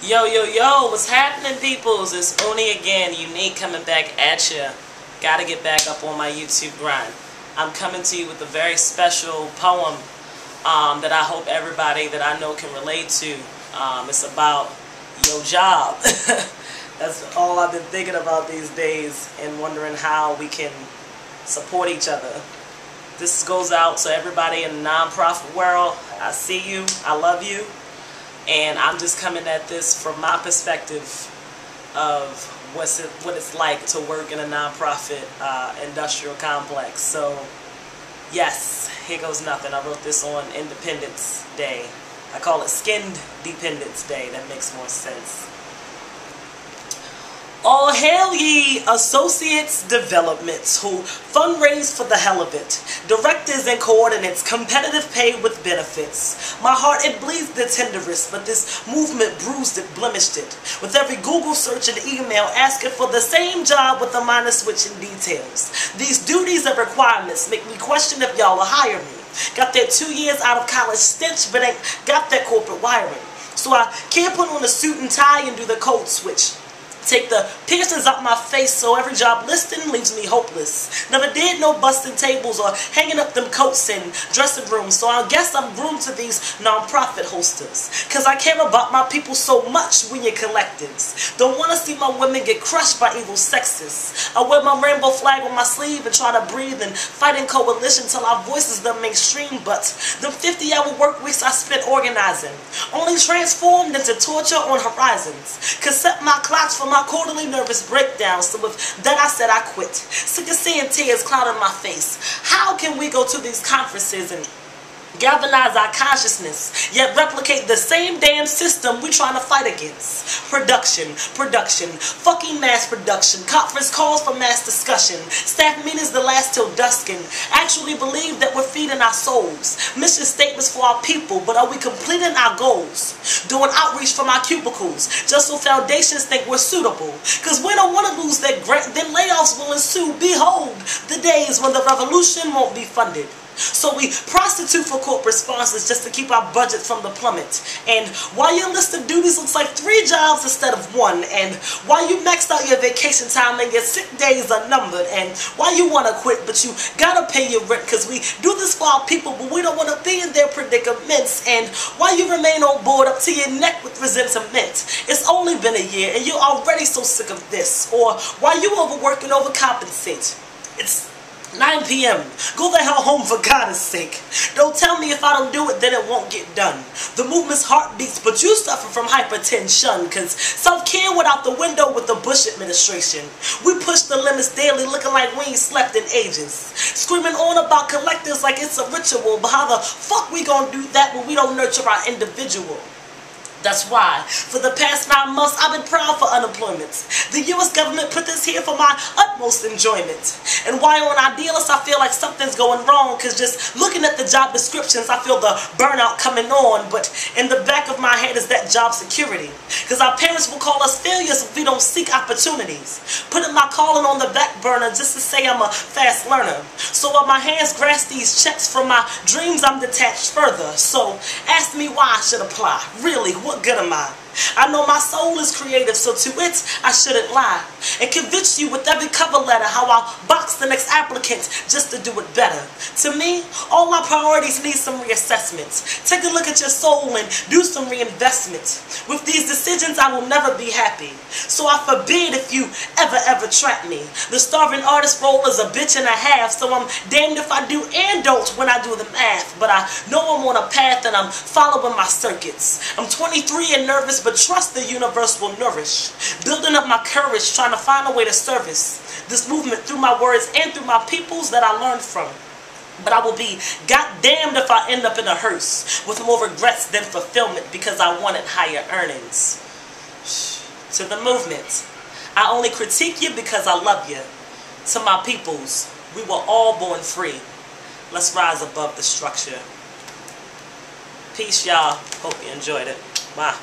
Yo, yo, yo, what's happening, peoples? It's Uni again, Unique, coming back at ya. Gotta get back up on my YouTube grind. I'm coming to you with a very special poem that I hope everybody that I know can relate to. It's about your job. That's all I've been thinking about these days and wondering how we can support each other. This goes out to everybody in the nonprofit world. I see you. I love you. And I'm just coming at this from my perspective of what it's like to work in a nonprofit industrial complex. So, yes, here goes nothing. I wrote this on Independence Day. I call it Skinned Dependence Day. That makes more sense. All hail ye associates developments who fundraise for the hell of it. Directors and coordinates, competitive pay with benefits. My heart, it bleeds the tenderest, but this movement bruised it, blemished it. With every Google search and email asking for the same job with a minor switch in details. These duties and requirements make me question if y'all will hire me. Got that 2 years out of college stench, but ain't got that corporate wiring. So I can't put on a suit and tie and do the code switch. Take the piercings out my face so every job listing leaves me hopeless. Never did no busting tables or hanging up them coats in dressing rooms, so I guess I'm groomed to these non-profit hosters. Cause I care about my people so much, we in collectives. Don't wanna see my women get crushed by evil sexists. I wear my rainbow flag on my sleeve and try to breathe and fight in coalition till our voices the mainstream, but them 50-hour work weeks I spent organizing only transformed into torture on horizons. Cause set my clocks for my quarterly nervous breakdown, so with that I said I quit. Sick of seeing tears clouding my face. How can we go to these conferences and galvanize our consciousness, yet replicate the same damn system we trying to fight against? Production, fucking mass production, conference calls for mass discussion, staff meetings that last till dusk, and actually believe that we're feeding our souls. Mission statements for our people, but are we completing our goals? Doing outreach from our cubicles, just so foundations think we're suitable. Cause we don't want to lose that grant, then layoffs will ensue. Behold, the days when the revolution won't be funded. So we prostitute for corporate sponsors just to keep our budget from the plummet. And while your list of duties looks like 3 jobs instead of 1, and while you maxed out your vacation time and your sick days are numbered, and while you want to quit but you gotta pay your rent because we do this for our people but we don't want to be in their predicaments, and while you remain on board up to your neck with resentment, it's only been a year and you're already so sick of this, or while you overwork and overcompensate. It's 9 p.m. Go the hell home for God's sake. Don't tell me if I don't do it, then it won't get done. The movement's heart beats, but you suffer from hypertension, cause self-care went out the window with the Bush administration. We push the limits daily, looking like we ain't slept in ages. Screaming on about collectors like it's a ritual, but how the fuck we gonna do that when we don't nurture our individual? That's why, for the past 9 months, I've been proud for unemployment. The U.S. government put this here for my utmost enjoyment. And while on Idealist, I feel like something's going wrong, because just looking at the job descriptions, I feel the burnout coming on. But in the back of my head is that job security. Because our parents will call us failures if we don't seek opportunities. Putting my calling on the back burner just to say I'm a fast learner. So while my hands grasp these checks from my dreams, I'm detached further. So ask me why I should apply. Really, what good am I? I know my soul is creative, so to it I shouldn't lie. And convince you with every cover letter how I'll box the next applicant just to do it better. To me, all my priorities need some reassessment. Take a look at your soul and do some reinvestment. With these decisions I will never be happy. So I forbid if you ever trap me. The starving artist role is a bitch and a half, so I'm damned if I do and don't when I do the math. But I know I'm on a path and I'm following my circuits. I'm 23 and nervous, but trust the universe will nourish. Building up my courage, trying to find a way to service this movement through my words and through my peoples that I learned from. But I will be goddamned if I end up in a hearse with more regrets than fulfillment because I wanted higher earnings. To the movement, I only critique you because I love you. To my peoples, we were all born free. Let's rise above the structure. Peace, y'all. Hope you enjoyed it. Bye.